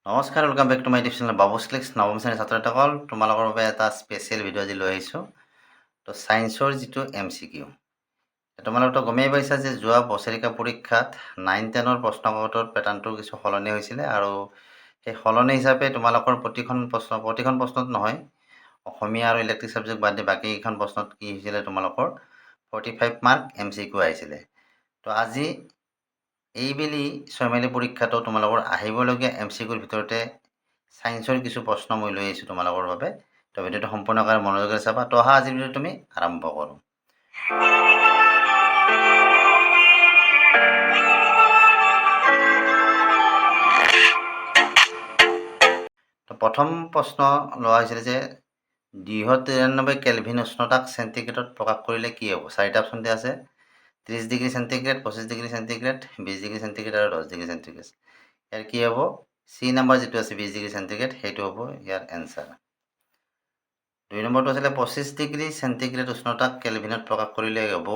নমস্কাৰ, welcome back to my YouTube channel Babus clicks. নৱম শ্ৰেণীৰ ছাত্ৰ ছাত্ৰীসকল, তোমালোকৰ বাবে এটা স্পেচিয়েল ভিডিঅ' আজি লৈ আহিছোঁ। তো ছায়েন্সৰ যিটো MCQ, তোমালোকতো গমেই পাইছা যে যোৱা বছৰিকা পৰীক্ষাত 9-10ৰ প্ৰশ্নকাকতৰ পেটাৰ্ণটোৰ কিছু সলনি হৈছিলে আৰু সেই সলনি হিচাপে তোমালোকৰ প্ৰতিখন প্ৰশ্নত নহয়, অসমীয়া আৰু ইলেক্ট্ৰিক ছাবজেক্ট বাদ দি বাকীকেইখন প্ৰশ্নত কি হৈছিলে, তোমালোকৰ 45 মাৰ্ক MCQ আহিছিলে। তো আজি এইবেলি 6 মেলি পৰীক্ষাটো তোমালোকৰ আহিবলগীয়া MCQৰ ভিতৰতে ছায়েন্সৰ কিছু প্ৰশ্ন মই লৈ আহিছোঁ তোমালোকৰ বাবে। তো ভিডিঅ'টো সম্পূৰ্ণভাৱে মনোযোগেৰে চাবা। তো অহা আজিৰ ভিডিঅ'টো তুমি আৰম্ভ কৰোঁ। তো প্ৰথম প্ৰশ্ন লোৱা হৈছিলে যে 293 কেলভিন উষ্ণতাক চেণ্টিগ্ৰেডত প্ৰকাশ কৰিলে কি হ'ব? 4টা অপশ্যন দিয়া আছে: 30 degree centigrade, 25 degree centigrade, 20 degree centigrade আৰু 10 ডিগ্ৰী চেণ্টিগ্ৰেড। ইয়াৰ কি হ'ব? চি নম্বৰ যিটো আছে 20 ডিগ্ৰী চেণ্টিগ্ৰেড, সেইটো হ'ব ইয়াৰ এনচাৰ। 2 নম্বৰটো আছিলে 25 ডিগ্ৰী চেণ্টিগ্ৰেড উষ্ণতাক কেলভিনত প্ৰকাশ কৰিলে হ'ব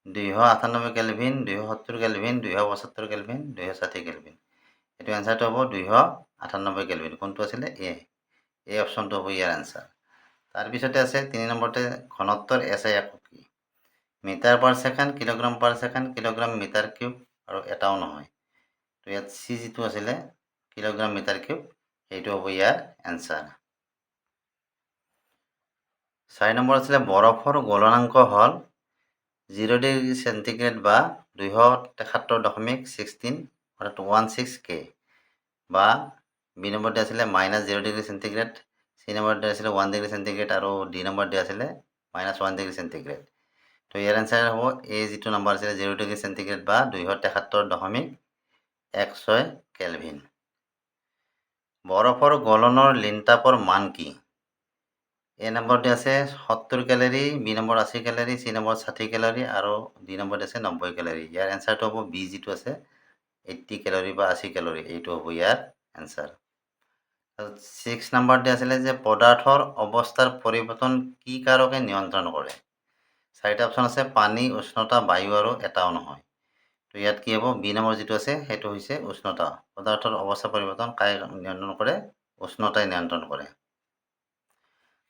298 কেলভিন, 270 কেলভিন, 275 কেলভিন, 260 কেলভিন। এইটো এনচাৰটো হ'ব 298 কেলভিন। কোনটো আছিলে? এই অপশ্যনটো হ'ব ইয়াৰ এনচাৰ। তাৰপিছতে আছে 3 নম্বৰতে ঘনত্বৰ SI একক কি? Metre per second, kilogram per second, kilogram metre cube আৰু এটাও নহয়। তো ইয়াত চি যিটো আছিলে কিলোগ্ৰাম মিটাৰ কিউব, সেইটো হ'ব ইয়াৰ এনচাৰ। 4 নম্বৰ আছিলে বৰফৰ গলনাংক হ'ল 0 ডিগ্ৰী চেণ্টিগ্ৰেড বা 273.16 অৰ্থাৎ 16 K, বা বি নম্বৰতে আছিলে -0 ডিগ্ৰী চেণ্টিগ্ৰেড, চি নম্বৰতে আছিলে 1 ডিগ্ৰী চেণ্টিগ্ৰেড আৰু ডি নম্বৰতে আছিলে -1 ডিগ্ৰী চেণ্টিগ্ৰেড। তো ইয়াৰ এনচাৰ হ'ব এই যিটো নম্বৰ আছিলে 0 ডিগ্ৰী চেণ্টিগ্ৰেড বা 273.16 কেলভিন। বৰফৰ গলনৰ লিনতাপৰ মান কি? এ নম্বৰতে আছে 70 calorie, B number 80 calorie, C number 60 calorie আৰু ডি নম্বৰতে আছে 90 কেলৰি। ইয়াৰ এনচাৰটো হ'ব বি যিটো আছে 80 কেলৰি বা 80 কেলৰি, এইটো হ'ব ইয়াৰ এনচাৰ। 6 নম্বৰতে আছিলে যে পদাৰ্থৰ অৱস্থাৰ পৰিৱৰ্তন কি কাৰকে নিয়ন্ত্ৰণ কৰে? 4টা অপশ্যন আছে: পানী, উষ্ণতা, বায়ু আৰু এটাও নহয়। তো ইয়াত কি হ'ব? বি নম্বৰ যিটো আছে সেইটো হৈছে উষ্ণতা। পদাৰ্থৰ অৱস্থা পৰিৱৰ্তন কাই নিয়ন্ত্ৰণ কৰে? উষ্ণতাই নিয়ন্ত্ৰণ কৰে।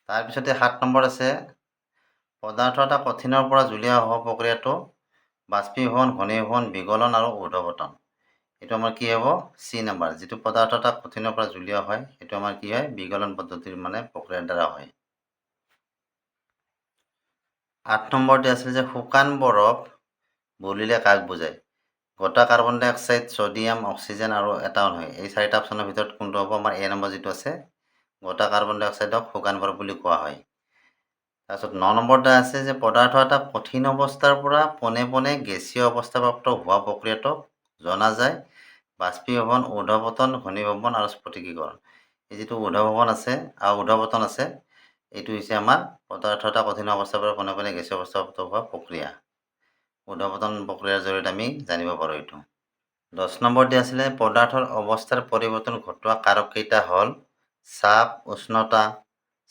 তাৰপিছতে 7 নম্বৰ আছে পদাৰ্থ এটা কঠিনৰ পৰা জুলীয়া হোৱা প্ৰক্ৰিয়াটো বাষ্পীভৱন, ঘনীভৱন, বিগলন আৰু ঊৰ্ধ্বপতন। এইটো আমাৰ কি হ'ব? C number. যিটো পদাৰ্থ এটা কঠিনৰ পৰা জুলীয়া হয় সেইটো আমাৰ কি হয়? বিগলন পদ্ধতিৰ প্ৰক্ৰিয়াৰ দ্বাৰা হয়। 8 নম্বৰতে আছিল যে শুকান বৰফ বুলিলে কাক বুজায়? গোটা কাৰ্বন ডাই অক্সাইড, ছডিয়াম, অক্সিজেন আৰু এটাও নহয়। এই 4টা অপশ্যনৰ ভিতৰত কোনটো হ'ব? আমাৰ এ নম্বৰ যিটো আছে গোটা কাৰ্বন ডাই অক্সাইডক শুকান বৰফ বুলি কোৱা হয়। তাৰপিছত 9 নম্বৰতে আছে যে পদাৰ্থ এটা কঠিন অৱস্থাৰ পৰা পোনে পোনে গেছীয় অৱস্থাপ্ৰাপ্ত হোৱা প্ৰক্ৰিয়াটোক জনা যায় বাষ্পীভৱন, ঊৰ্ধ্বপতন, ঘনীভৱন আৰু স্ফটিকীকৰণ। এই যিটো ঊৰ্ধ্বপতন আছে এইটো হৈছে আমাৰ পদাৰ্থ এটা কঠিন অৱস্থাৰ পৰা পোনে পোনে গেছীয় অৱস্থাপ্ৰাপ্ত হোৱা প্ৰক্ৰিয়া। ঊৰ্ধ্বপতন প্ৰক্ৰিয়াৰ জৰিয়তে আমি জানিব পাৰোঁ এইটো। 10 নম্বৰতে আছিলে পদাৰ্থৰ অৱস্থাৰ পৰিৱৰ্তন ঘটোৱা কাৰককেইটা হ'ল চাপ, উষ্ণতা,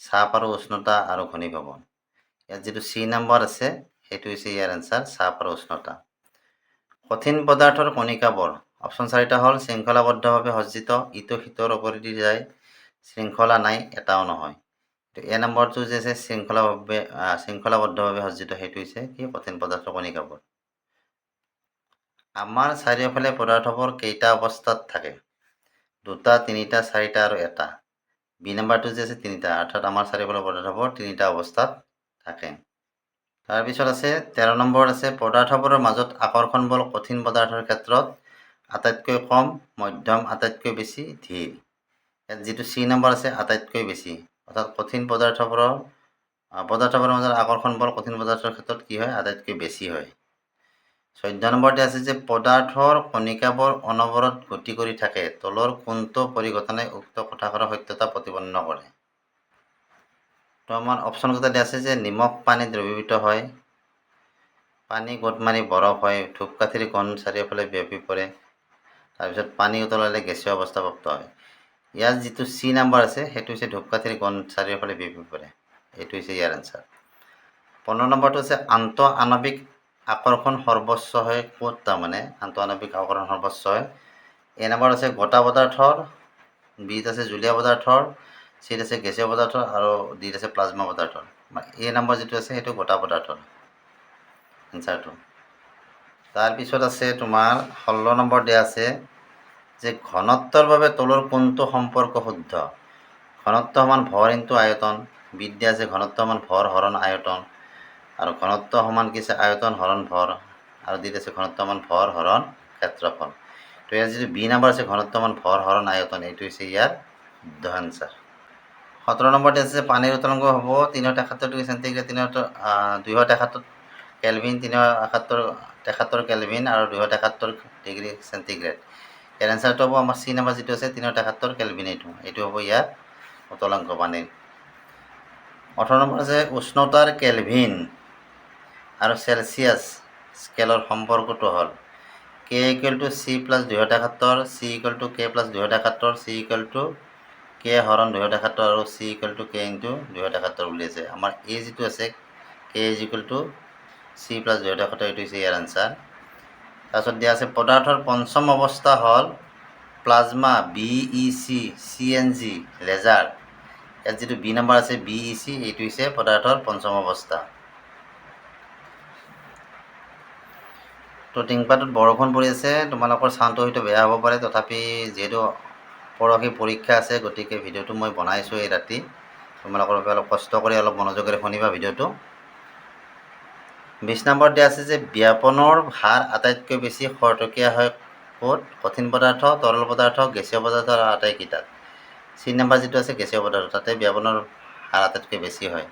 চাপ আৰু উষ্ণতা আৰু ঘনীভৱন। ইয়াত যিটো চি নম্বৰ আছে সেইটো হৈছে ইয়াৰ এনচাৰ, চাপ আৰু উষ্ণতা। কঠিন পদাৰ্থৰ কণিকাবোৰ অপশ্যন 4টা হ'ল শৃংখলাবদ্ধভাৱে সজ্জিত, ইটো সিটোৰ ওপৰেদি যায়, শৃংখলা নাই, এটাও নহয়। এ নম্বৰটো যে আছে শৃংখলাবদ্ধভাৱে সজ্জিত, সেইটো হৈছে কি? কঠিন পদাৰ্থৰ কণিকাবোৰ। আমাৰ চাৰিওফালে পদাৰ্থবোৰ কেইটা অৱস্থাত থাকে? 2টা, 3টা, 4টা আৰু 1টা। বি নম্বৰটো যে আছে 3টা, অৰ্থাৎ আমাৰ চাৰিওফালে পদাৰ্থবোৰ 3টা অৱস্থাত থাকে। তাৰপিছত আছে 13 নম্বৰ আছে পদাৰ্থবোৰৰ মাজত আকৰ্ষণ বল কঠিন পদাৰ্থৰ ক্ষেত্ৰত আটাইতকৈ কম, মধ্যম, আটাইতকৈ বেছি, ধীৰ। ইয়াত যিটো চি নম্বৰ আছে আটাইতকৈ বেছি, অৰ্থাৎ কঠিন পদাৰ্থবোৰৰ মাজত আকৰ্ষণ বল কঠিন পদাৰ্থৰ ক্ষেত্ৰত কি হয়? আটাইতকৈ বেছি হয়। 14 নম্বৰতে আছে যে পদাৰ্থৰ কণিকাবোৰ অনবৰত গতি কৰি থাকে, তলৰ কোনটো পৰিঘটনাই উক্ত কথাষাৰৰ সত্যতা প্ৰতিপন্ন কৰে? তো আমাৰ অপশ্যনকেইটা দিয়া আছে যে নিমখ পানী দ্ৰৱীভূত হয়, পানী গোট মাৰি বৰফ হয়, ধূপকাঠিৰ ঘন চাৰিওফালে বিয়পি পৰে, তাৰপিছত পানী উতলালে গেছীয় অৱস্থা প্ৰাপ্ত হয়। ইয়াৰ যিটো চি নম্বৰ আছে সেইটো হৈছে ধূপকাঠিৰ ঘন চাৰিওফালে বিয়পি পৰে, এইটো হৈছে ইয়াৰ এনচাৰ। 15 নম্বৰটো হৈছে আন্তঃ আণৱিক আকৰ্ষণ সৰ্বোচ্চ হয় ক'ত? তাৰমানে আন্তঃ আণৱিক আকৰ্ষণ সৰ্বোচ্চ হয়। এ নম্বৰ আছে গোটা পদাৰ্থৰ বিত আছে জুলীয়া পদাৰ্থৰ, চিত আছে গেছীয় পদাৰ্থৰ আৰু ডিত আছে প্লাজমা পদাৰ্থৰ। এ নম্বৰ যিটো আছে সেইটো গোটা পদাৰ্থৰ এনচাৰটো। তাৰপিছত আছে তোমাৰ 16 নম্বৰ দিয়া আছে যে ঘনত্বৰ বাবে তলৰ কোনটো সম্পৰ্ক শুদ্ধ? ঘনত্ব সমান ভৰ ইনটু আয়তন, বিত দিয়া আছে ঘনত্ব সমান ভৰ হৰণ আয়তন, আৰু ঘনত্ব সমান কি আছে আয়তন হৰণ ভৰ, আৰু দিত আছে ঘনত্ব সমান ভৰ হৰণ ক্ষেত্ৰফল। তো ইয়াৰ যিটো বি নম্বৰ আছে ঘনত্ব সমান ভৰ হৰণ আয়তন, এইটো হৈছে ইয়াৰ শুদ্ধ আনচাৰ। 17 নম্বৰতে আছে পানীৰ উতলাংক হ'ব 373 ডিগ্ৰী চেণ্টিগ্ৰেড, 273 কেলভিন, 373 কেলভিন আৰু 273 ডিগ্ৰী চেণ্টিগ্ৰেড। ইয়াৰ এনচাৰটো হ'ব আমাৰ চি নম্বৰ যিটো আছে 373 কেলভিন, এইটো হ'ব ইয়াৰ উতলাংক পানীৰ। 18 নম্বৰ আছে উষ্ণতাৰ কেলভিন আৰু চেলচিয়াছ স্কেলৰ সম্পৰ্কটো হ'ল K equal to C plus 273, C equal to K plus 273, C equal to K হৰণ 273 আৰু C equal to K into 273 বুলি আছে। আমাৰ এ যিটো আছে K is equal to C plus 273, এইটো হৈছে ইয়াৰ আনচাৰ। তাৰপিছত দিয়া আছে পদাৰ্থৰ পঞ্চম অৱস্থা হ'ল প্লাজমা, BEC, CNG, লেজাৰ। ইয়াত যিটো বি নম্বৰ আছে BEC, এইটো হৈছে পদাৰ্থৰ পঞ্চম অৱস্থা। তো টিংপাতত বৰষুণ পৰি আছে, তোমালোকৰ চাউণ্ডটো হয়তো বেয়া হ'ব পাৰে, তথাপি যিহেতু পৰহি পৰীক্ষা আছে গতিকে ভিডিঅ'টো মই বনাইছোঁ এই ৰাতি, তোমালোকৰ বাবে অলপ কষ্ট কৰি অলপ মনোযোগেৰে শুনিবা ভিডিঅ'টো। 20 নম্বৰ দিয়া আছে যে ব্যাপনৰ হাৰ আটাইতকৈ বেছি খৰতকীয়া হয় ক'ত? কঠিন পদাৰ্থ, তৰল পদাৰ্থ, গেছীয় পদাৰ্থ আৰু আটাইকেইটাত। চি নম্বৰ যিটো আছে গেছীয় পদাৰ্থ, তাতে ব্যাপনৰ হাৰ আটাইতকৈ বেছি হয়।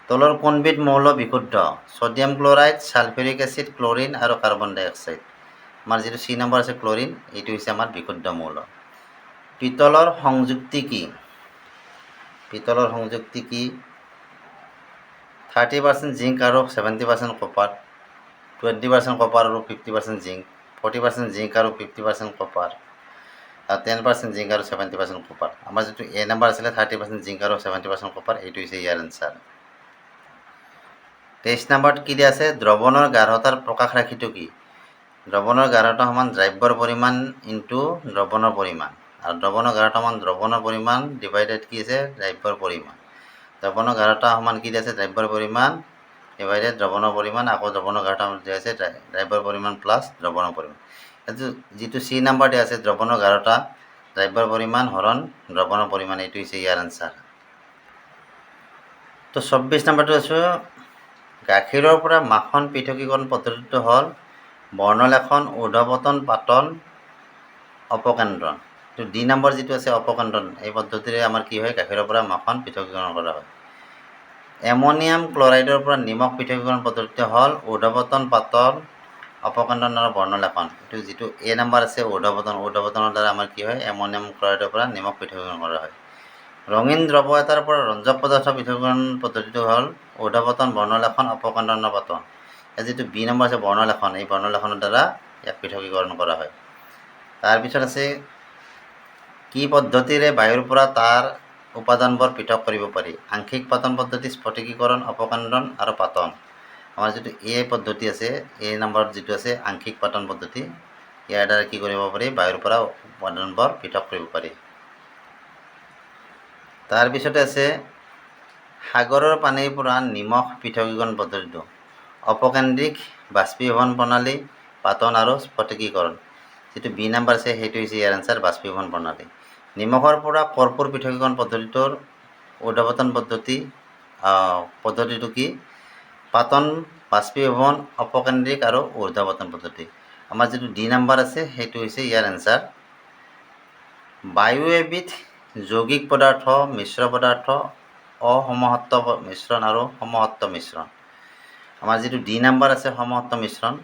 তলৰ কোনবিধ মৌল বিশুদ্ধ? Sodium chloride, sulphuric acid, chlorine আৰু কাৰ্বন ডাই অক্সাইড। আমাৰ যিটো চি নম্বৰ আছে ক্লৰিন, এইটো হৈছে আমাৰ বিশুদ্ধ মৌল। পিতলৰ সংযুক্তি কি? পিতলৰ সংযুক্তি কি? 30% জিংক আৰু 70% কপাৰ, 20% কপাৰ আৰু 50% জিংক, 40% জিংক আৰু 50% কপাৰ, আৰু 10% জিংক আৰু 70% কপাৰ। আমাৰ যিটো এ নম্বৰ আছিলে 30% জিংক আৰু 70% কপাৰ, এইটো হৈছে ইয়াৰ এনচাৰ। 23 নম্বৰত কি দিয়া আছে? দ্ৰৱণৰ গাঢ়তাৰ প্ৰকাশ ৰাশিটো কি? দ্ৰৱণৰ গাঢ়তা সমান দ্ৰব্যৰ পৰিমাণ ইনটু দ্ৰৱণৰ পৰিমাণ, আৰু দ্ৰৱণৰ গাঢ়তা সমান দ্ৰৱণৰ পৰিমাণ ডিভাইডেড কি আছে দ্ৰব্যৰ পৰিমাণ। দ্ৰৱণৰ গাঢ়তা সমান কি দিয়া আছে দ্ৰব্যৰ পৰিমাণ ডিভাইডেড দ্ৰৱণৰ পৰিমাণ, আকৌ দ্ৰৱণৰ গাঢ়তা দিয়া আছে দ্ৰব্যৰ পৰিমাণ প্লাছ দ্ৰৱণৰ পৰিমাণ। যিটো চি নম্বৰ দিয়া আছে দ্ৰৱণৰ গাঢ়তা দ্ৰব্যৰ পৰিমাণ হৰণ দ্ৰৱণৰ পৰিমাণ, এইটো হৈছে ইয়াৰ আনচাৰ। তো 24 নম্বৰটো আছোঁ গাখীৰৰ পৰা মাখন পৃথকীকৰণ পদ্ধতিটো হ'ল বৰ্ণলেখন, ঊৰ্ধ্বপতন, পাতন, অপকেন্দ্ৰণ। তো ডি নম্বৰ যিটো আছে অপকেন্দ্ৰণ, এই পদ্ধতিৰে আমাৰ কি হয় গাখীৰৰ পৰা মাখন পৃথকীকৰণ কৰা হয়। এমনিয়াম ক্লৰাইডৰ পৰা নিমখ পৃথকীকৰণ পদ্ধতিটো হ'ল ঊৰ্ধ্বপতন, পাতন, অপকেন্দ্ৰণ আৰু বৰ্ণলেখন। এইটো যিটো এ নম্বৰ আছে ঊৰ্ধ্বপতনৰ দ্বাৰা আমাৰ কি হয় এমনিয়াম ক্লৰাইডৰ পৰা নিমখ পৃথকীকৰণ কৰা হয়। ৰঙীন দ্ৰৱ এটাৰ পৰা ৰঞ্জক পদাৰ্থ পৃথকীকৰণ পদ্ধতিটো হ'ল ঊৰ্ধ্বপতন, বৰ্ণলেখন, অপকেন্দ্ৰণ, পাতন। ইয়াত যিটো বি নম্বৰ আছে বৰ্ণলেখন, এই বৰ্ণলেখনৰ দ্বাৰা ইয়াক পৃথকীকৰণ কৰা হয়। তাৰপিছত আছে কি পদ্ধতিৰে বায়ুৰ পৰা তাৰ উপাদানবোৰ পৃথক কৰিব পাৰি? আংশিক পাতন পদ্ধতি, স্ফটিকীকৰণ, অপকেন্দ্ৰণ আৰু পাতন। আমাৰ যিটো এ পদ্ধতি আছে, এ নম্বৰত যিটো আছে আংশিক পাতন পদ্ধতি, ইয়াৰ দ্বাৰা কি কৰিব পাৰি বায়ুৰ পৰা উপাদানবোৰ পৃথক কৰিব পাৰি। তাৰপিছতে আছে সাগৰৰ পানীৰ পৰা নিমখ পৃথকীকৰণ পদ্ধতিটো অপকেন্দ্ৰিক, বাষ্পীভৱন প্ৰণালী, পাতন আৰু স্ফটিকীকৰণ। যিটো বি নম্বৰ আছে সেইটো হৈছে ইয়াৰ এনচাৰ বাষ্পীভৱন প্ৰণালী। নিমখৰ পৰা কৰ্পূৰ পৃথকীকৰণ পদ্ধতিটোৰ ঊৰ্ধ্বপতন পদ্ধতিটো কি? পাতন, বাষ্পীভৱন, অপকেন্দ্ৰিক আৰু ঊৰ্ধ্বপতন পদ্ধতি। আমাৰ যিটো ডি নম্বৰ আছে সেইটো হৈছে ইয়াৰ এনচাৰ। বায়ু এবিধ যৌগিক পদাৰ্থ, মিশ্ৰ পদাৰ্থ, অসমসত্ব মিশ্ৰণ আৰু সমসত্ব মিশ্ৰণ। আমাৰ যিটো ডি নম্বৰ আছে সমসত্ব মিশ্ৰণ,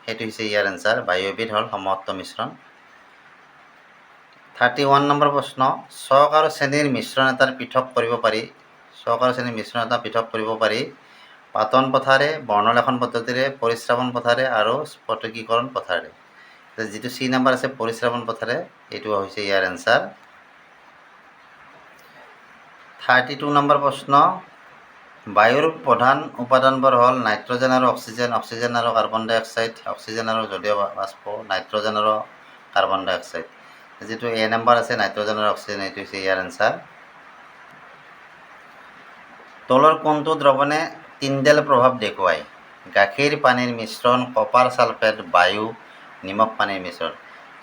সেইটো হৈছে ইয়াৰ এনচাৰ। বায়ু এবিধ হ'ল সমসত্ব মিশ্ৰণ। 31 নম্বৰ প্ৰশ্ন, চক আৰু চেনিৰ মিশ্ৰণ এটাৰ পৃথক কৰিব পাৰি। চক আৰু চেনিৰ মিশ্ৰণ এটা পৃথক কৰিব পাৰি পাতন পথাৰে, বৰ্ণলেখন পদ্ধতিৰে, পৰিস্ৰাৱন পথাৰে আৰু স্ফটিকীকৰণ পথাৰে। যিটো চি নম্বৰ আছে পৰিস্ৰাৱন পথাৰে, এইটো হৈছে ইয়াৰ এনচাৰ। 32 নম্বৰ প্ৰশ্ন, বায়ুৰ প্ৰধান উপাদানবোৰ হ'ল নাইট্ৰজেন আৰু অক্সিজেন, অক্সিজেন আৰু কাৰ্বন ডাই অক্সাইড, অক্সিজেন আৰু জলীয় বাষ্প, নাইট্ৰজেন আৰু কাৰ্বন ডাই অক্সাইড। যিটো এ নম্বৰ আছে নাইট্ৰজেন আৰু অক্সিজেন, এইটো হৈছে ইয়াৰ এনচাৰ। তলৰ কোনটো দ্ৰৱণে টিণ্ডেল প্ৰভাৱ দেখুৱায়? গাখীৰ পানীৰ মিশ্ৰণ, কপাৰ ছালফেট, বায়ু, নিমখ পানীৰ মিশ্ৰণ।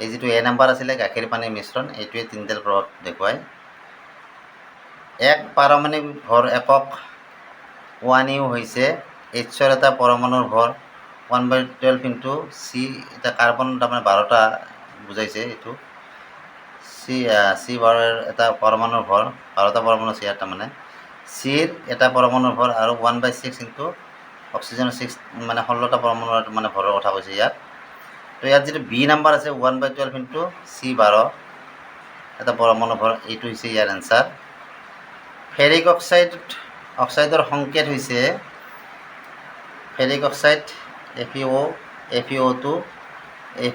এই যিটো এ নম্বৰ আছিলে গাখীৰ পানীৰ মিশ্ৰণ, এইটোৱে টিণ্ডেল প্ৰভাৱ দেখুৱায়। এক পাৰমাণৱিক ভৰ একক 1U হৈছে H-ৰ এটা পৰমাণুৰ ভৰ 1/12 ইনটু চি, এটা কাৰ্বন তাৰমানে 12টা বুজাইছে এইটো। চি বাৰৰ এটা পৰমাণুৰ ভৰ 12টা পৰমাণু আছে ইয়াত, তাৰমানে চিৰ এটা পৰমাণুৰ ভৰ আৰু 1/6 ইনটু অক্সিজেনৰ 6 মানে 16টা পৰমাণুৰ মানে ভৰৰ কথা কৈছে ইয়াত। তো ইয়াত যিটো বি নম্বৰ আছে 1/12 ইনটু চি 12 এটা পৰমাণু ভৰ, এইটো হৈছে ইয়াৰ এনচাৰ। ফেৰিক অক্সাইডৰ সংকেত হৈছে ferric oxide FeO, FeO2,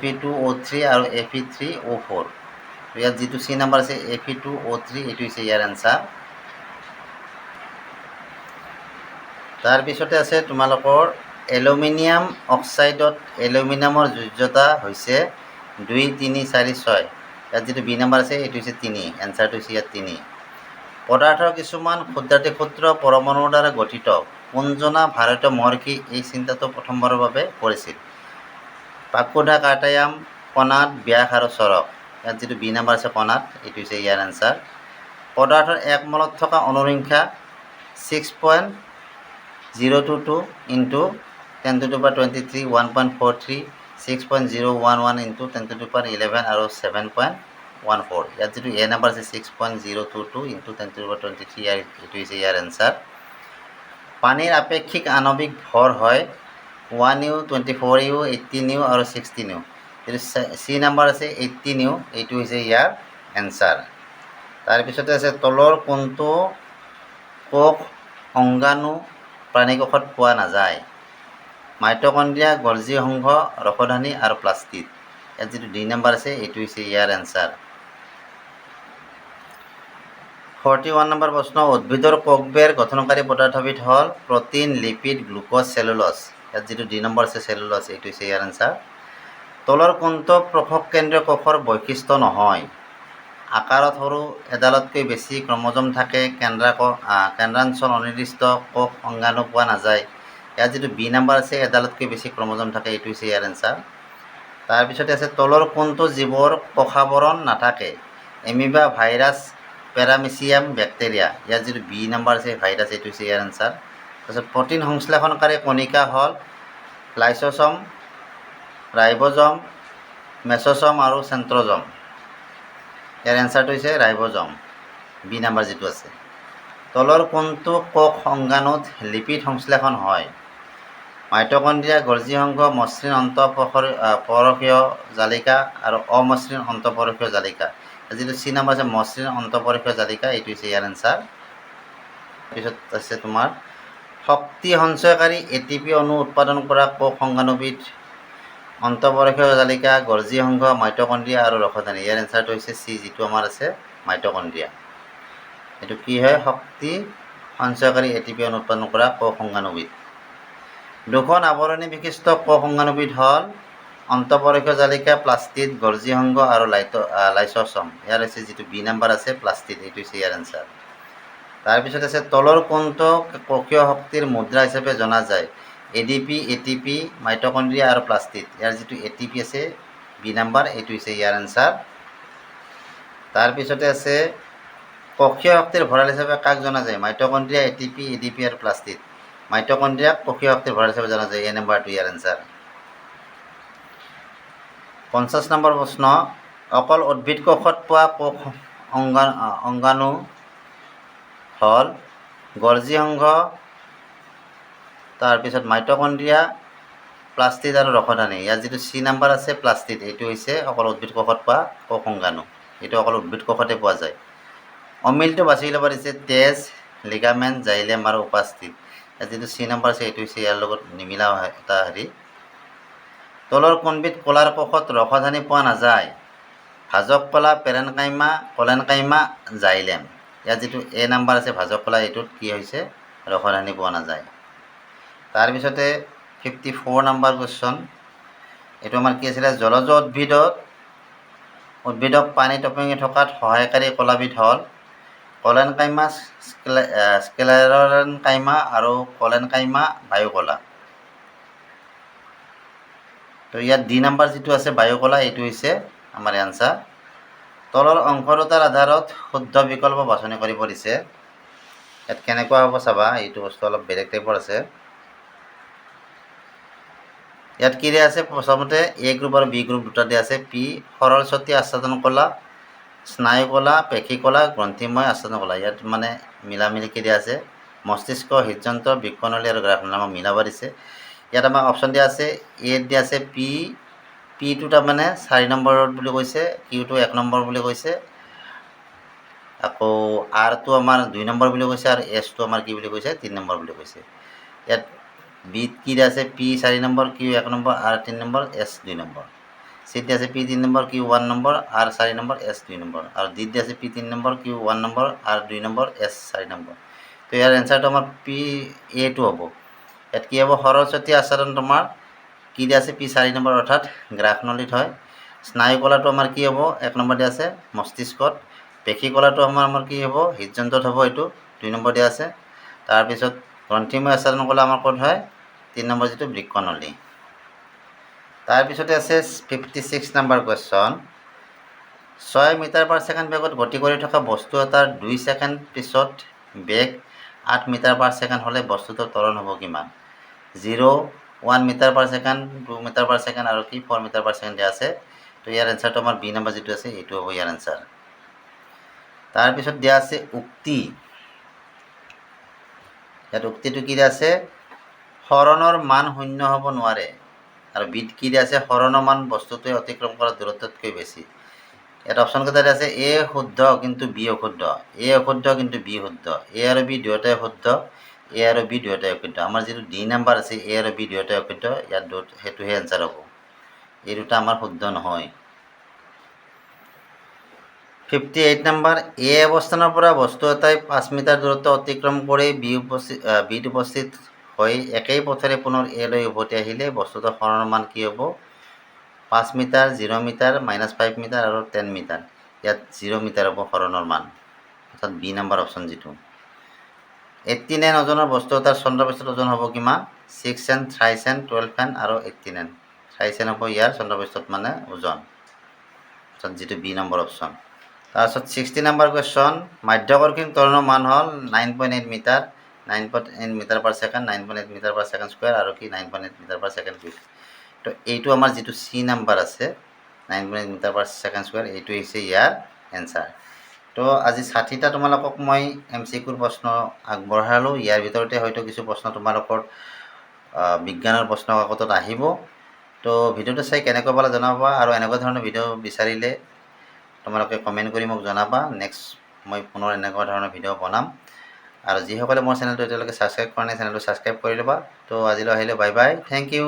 Fe2O3 আৰু Fe3O4। ইয়াত যিটো চি নম্বৰ আছে Fe2O3, এইটো হৈছে ইয়াৰ এনচাৰ। তাৰপিছতে আছে তোমালোকৰ এলুমিনিয়াম অক্সাইডত এলুমিনিয়ামৰ যোজ্যতা হৈছে 2, 3, 4, 6। ইয়াত যিটো বি নম্বৰ আছে এইটো হৈছে 3, এনচাৰটো হৈছে ইয়াত 3। পদাৰ্থৰ কিছুমান ক্ষুদ্ৰাতি ক্ষুদ্ৰ পৰমাণুৰ দ্বাৰা গঠিত কোনজনা ভাৰতীয় মহৰ্ষি এই চিন্তাটো প্ৰথমবাৰৰ বাবে কৰিছিল? পাকুধা, কাৰ্টায়াম, কণাদ, ব্যাস আৰু চৰক। ইয়াত যিটো বি নম্বৰ আছে কণাদ, এইটো হৈছে ইয়াৰ এনচাৰ। পদাৰ্থৰ এক মলত থকা অনুসংখ্যা 6.022 ইনটু 10⁻23, 1.43, 6.011 ইনটু 10⁻11 আৰু 7.14। ইয়াত যিটো এ নম্বৰ আছে 6.022 ইনটু 10⁻23, এইটো হৈছে ইয়াৰ এনচাৰ। পানীৰ আপেক্ষিক আণৱিক ভৰ হয় 1U, 24U, 18U আৰু 16U। যিটো চি নম্বৰ আছে 18U, এইটো হৈছে ইয়াৰ এনচাৰ। তাৰপিছতে আছে তলৰ কোনটো কোষ অংগাণু প্ৰাণীকোষত পোৱা নাযায়? মাইটকণ্ড্ৰিয়া, গলজি সংঘ, ৰসধানী আৰু প্লাষ্টিড। ইয়াত যিটো ডি নম্বৰ আছে এইটো হৈছে ইয়াৰ এনচাৰ। 41 নম্বৰ প্ৰশ্ন, উদ্ভিদৰ কোষবেৰ গঠনকাৰী পদাৰ্থবিধ হ'ল প্ৰটিন, লিপিড, গ্লুক'জ, চেলুলজ। ইয়াত যিটো ডি নম্বৰ আছে চেলুলজ, এইটো হৈছে ইয়াৰ এনচাৰ। তলৰ কোনটো পোষক কেন্দ্ৰীয় কোষৰ বৈশিষ্ট্য নহয়? আকাৰত সৰু, এডালতকৈ বেছি ক্ৰমজম থাকে, কেন্দ্ৰাঞ্চল অনিৰ্দিষ্ট, কোষ অংগাণু পোৱা নাযায়। ইয়াত যিটো বি নম্বৰ আছে এডালতকৈ বেছি ক্ৰমজম থাকে, এইটো হৈছে ইয়াৰ এনচাৰ। তাৰপিছতে আছে তলৰ কোনটো জীৱৰ কোষাৱৰণ নাথাকে? Amoeba, virus, paramecium, bacteria. ইয়াত যিটো বি নম্বৰ আছে ভাইৰাছ, এইটো হৈছে ইয়াৰ এনচাৰ। তাৰপিছত প্ৰটিন সংশ্লেষণকাৰী কণিকা হ'ল লাইচ'ছম, ৰাইব'জম, মেছ'ছম আৰু চেণ্ট্ৰ'জম। ইয়াৰ এনচাৰটো হৈছে ৰাইব'জম, বি নম্বৰ যিটো আছে। তলৰ কোনটো কোষ অংগাণুত লিপিড সংশ্লেষণ হয়? মাইটকণ্ড্ৰিয়া, গলজি সংঘ, মসৃণ অন্তঃপৰশীয় জালিকা আৰু অমসৃণ অন্তঃপৰশীয় জালিকা। যিটো চি নম্বৰ আছে মসৃণ অন্তঃপৰশীয় জালিকা, এইটো হৈছে ইয়াৰ এনচাৰ। তাৰপিছত আছে তোমাৰ শক্তি সঞ্চয়কাৰী ATP অণু উৎপাদন কৰা কোষ অংগাণুবিধ অন্তঃপৰশীয় জালিকা, গলজি সংঘ, মাইটকণ্ড্ৰিয়া আৰু ৰসধানী। ইয়াৰ এনচাৰটো হৈছে চি, যিটো আমাৰ আছে মাইটকণ্ড্ৰিয়া। এইটো কি হয়? শক্তি সঞ্চয়কাৰী ATP অণু উৎপাদন কৰা কোষ অংগাণুবিধ। দুখন আৱৰণী বিশিষ্ট কোষ অংগাণুবিধ হ'ল অন্তঃপৰশীয় জালিকা, প্লাষ্টিড, গলজি সংঘ আৰু লাইচ'ছম। ইয়াৰ হৈছে যিটো বি নম্বৰ আছে প্লাষ্টিড, এইটো হৈছে ইয়াৰ এনচাৰ। তাৰপিছত আছে তলৰ কোনটো কোষীয় শক্তিৰ মুদ্ৰা হিচাপে জনা যায়? ADP, ATP, মাইটকণ্ড্ৰিয়া আৰু প্লাষ্টিড। ইয়াৰ যিটো ATP আছে বি নম্বৰ, এইটো হৈছে ইয়াৰ এনচাৰ। তাৰপিছতে আছে কোষীয় শক্তিৰ ভঁৰাল হিচাপে কাক জনা যায়? মাইটকণ্ড্ৰিয়া, ATP, ADP আৰু প্লাষ্টিড। মাইটকণ্ড্ৰিয়াক কোষীয় শক্তিৰ ভঁৰাল হিচাপে জনা যায়, এ নম্বৰটো ইয়াৰ এনচাৰ। 50 নম্বৰ প্ৰশ্ন, অকল উদ্ভিদ কোষত পোৱা কোষ অংগাণু হ'ল গলজি সংঘ, তাৰপিছত মাইটকণ্ড্ৰিয়া, প্লাষ্টিড আৰু ৰসধানী। ইয়াত যিটো চি নম্বৰ আছে প্লাষ্টিড, এইটো হৈছে অকল উদ্ভিদ কোষত পোৱা কোষ অংগাণু। এইটো অকল উদ্ভিদ কোষতে পোৱা যায়। অমিলটো বাছি ল'ব দিছে তেজ, লিগামেণ্ট, জাইলেম আৰু উপাস্থিত। ইয়াত যিটো চি নম্বৰ আছে এইটো হৈছে ইয়াৰ লগত নিমিলা এটা হেৰি। তলৰ কোনবিধ কলাৰ কোষত ৰসধানী পোৱা নাযায়? ভাজক কলা, পেৰেনকাইমা, কলেনকাইমা, জাইলেম। ইয়াত যিটো এ নম্বৰ আছে ভাজক কলা, এইটোত কি হৈছে? ৰসধানী পোৱা নাযায়। তাৰপিছতে 54 নম্বৰ কুৱেশ্যন, এইটো আমাৰ কি আছিলে? জলজ উদ্ভিদত উদ্ভিদক পানীত উপঙি থকাত সহায়কাৰী কলাবিধ হ'ল কলেনকাইমা, স্ক্লেৰেনকাইমা আৰু কলেনকাইমা বায়ুকলা। তো ইয়াত ডি নাম্বাৰ যিটো আছে বায়ুকলা, এইটো হৈছে আমাৰ এনচাৰ। তলৰ অংশ দুটাৰ আধাৰত শুদ্ধ বিকল্প বাছনি কৰিব দিছে। ইয়াত কেনেকুৱা হ'ব চাবা, এইটো বস্তু অলপ বেলেগ টাইপৰ আছে। ইয়াত কি দিয়া আছে, প্ৰথমতে এ গ্ৰুপ আৰু বি গ্ৰুপ দুটা দিয়া আছে। পি সৰলচতী আচ্ছাদন কলা, স্নায়ু কলা, পেশী কলা, গ্ৰন্থিময় আচ্ছাদন কলা। ইয়াত মানে মিলামিলিকৈ দিয়া আছে। মস্তিষ্ক, হৃদযন্ত্ৰ, বৃক্কনলী আৰু গ্ৰাহকনলী আমাক মিলাব দিছে। ইয়াত আমাক অপশ্যন দিয়া আছে, এত দিয়া আছে পিটো তাৰমানে 4 নম্বৰত বুলি কৈছে, কিউটো 1 নম্বৰ বুলি কৈছে, আকৌ আৰটো আমাৰ 2 নম্বৰ বুলি কৈছে, আৰু এছটো আমাৰ কি বুলি কৈছে 3 নম্বৰ বুলি কৈছে। ইয়াত বিত কি দিয়া আছে, P 4 number, Q 1 number, R 3 number, S 2 number. চিত দিয়া আছে P 3 number, Q 1 number, R 4 number, S 2 number. আৰু ডিত দিয়া আছে P 3 number, Q 1 number, R 2 number, S 4 number. তো ইয়াৰ এনচাৰটো আমাৰ পি এটো হ'ব। ইয়াত কি হ'ব, সৰস্বতী আচ্ছাদন তোমাৰ কি দিয়া আছে, পি 4 নম্বৰ অৰ্থাৎ গ্ৰাহকনলীত হয়। স্নায়ু কলাটো আমাৰ কি হ'ব, 1 নম্বৰ দিয়া আছে মস্তিষ্কত। পেশী কলাটো আমাৰ কি হ'ব, হৃদযন্ত্ৰত হ'ব, এইটো 2 নম্বৰ দিয়া আছে। তাৰপিছত গ্ৰন্থিময় আচ্ছাদন কলা আমাৰ ক'ত হয়, 3 নম্বৰ যিটো বৃক্কনলী। তাৰপিছতে আছে 56 নম্বৰ কুৱেশ্যন। 6 মিটাৰ/ছেকেণ্ড বেগত গতি কৰি থকা বস্তু এটাৰ 2 ছেকেণ্ড পিছত বেগ 8 মিটাৰ/ছেকেণ্ড হ'লে বস্তুটোৰ ত্বৰণ হ'ব কিমান? 0, 1 মিটাৰ/ছেকেণ্ড, 2 মিটাৰ/ছেকেণ্ড আৰু কি 4 মিটাৰ/ছেকেণ্ড দিয়া আছে। তো ইয়াৰ এনচাৰটো আমাৰ বি নম্বৰ যিটো আছে, এইটো হ'ব ইয়াৰ এনচাৰ। তাৰপিছত দিয়া আছে উক্তি। ইয়াত উক্তিটো কি দিয়া আছে, হৰণৰ মান শূন্য হ'ব নোৱাৰে। আৰু বিত কি দিয়া আছে, হৰণৰ মান বস্তুটোৱে অতিক্ৰম কৰা দূৰত্বতকৈ বেছি। ইয়াত অপশ্যন কেইটা দিয়া আছে, এ শুদ্ধ কিন্তু বি অশুদ্ধ, এ অশুদ্ধ কিন্তু বি শুদ্ধ, এ আৰু বি দুয়োটাই শুদ্ধ, এ আৰু বি দুয়োটাই অশুদ্ধ। আমাৰ যিটো ডি নাম্বাৰ আছে, এ আৰু বি দুয়োটাই অশুদ্ধ, ইয়াত সেইটোহে এনচাৰ হ'ব। এই দুটা আমাৰ শুদ্ধ নহয়। 58 নম্বৰ, এ অৱস্থানৰ পৰা বস্তু এটাই 5 মিটাৰ দূৰত্ব অতিক্ৰম কৰি বিত উপস্থিত হৈ একেই পথেৰে পুনৰ এলৈ উভতি আহিলে বস্তুটোৰ হৰণৰ মান কি হ'ব? 5 মিটাৰ, 0 মিটাৰ, -5 মিটাৰ আৰু 10 মিটাৰ। ইয়াত 0 মিটাৰ হ'ব হৰণৰ মান, অৰ্থাৎ বি নম্বৰ অপশ্যন যিটো। 89 ওজনৰ বস্তু এটাৰ চন্দ্ৰপৃষ্ঠত ওজন হ'ব কিমান? 6 এন, 3 এন, 12 এন আৰু 18 এন। 3 এন হ'ব ইয়াৰ চন্দ্ৰপৃষ্ঠত মানে ওজন, অৰ্থাৎ যিটো বি নম্বৰ অপশ্যন। তাৰপিছত 60 নম্বৰ কুৱেশ্যন, মাধ্যকৰ্ষী ত্বৰণৰ মান হ'ল 9.8 মিটাৰ, 9.8 মিটাৰ/ছেকেণ্ড, 9.8 মিটাৰ/ছেকেণ্ড স্কুৱেৰ আৰু কি 9.8 মিটাৰ/ছেকেণ্ড কিউব। তো এইটো আমাৰ যিটো চি নাম্বাৰ আছে 9.8 মিটাৰ/ছেকেণ্ড স্কুৱেৰ, এইটো হৈছে ইয়াৰ এনচাৰ। তো আজি 60টা তোমালোকক মই MCQৰ প্ৰশ্ন আগবঢ়ালোঁ। ইয়াৰ ভিতৰতে হয়তো কিছু প্ৰশ্ন তোমালোকৰ বিজ্ঞানৰ প্ৰশ্ন কাকতত আহিব। তো ভিডিঅ'টো চাই কেনেকুৱা পালা জনাবা, আৰু এনেকুৱা ধৰণৰ ভিডিঅ' বিচাৰিলে তোমালোকে কমেণ্ট কৰি মোক জনাবা। নেক্সট মই পুনৰ এনেকুৱা ধৰণৰ ভিডিঅ' বনাম। আৰু যিসকলে মোৰ চেনেলটো এতিয়ালৈকে ছাবস্ক্ৰাইব কৰা নাই, চেনেলটো ছাবস্ক্ৰাইব কৰি ল'বা। তো আজিলৈ আহিলে, বাই বাই, থেংক ইউ।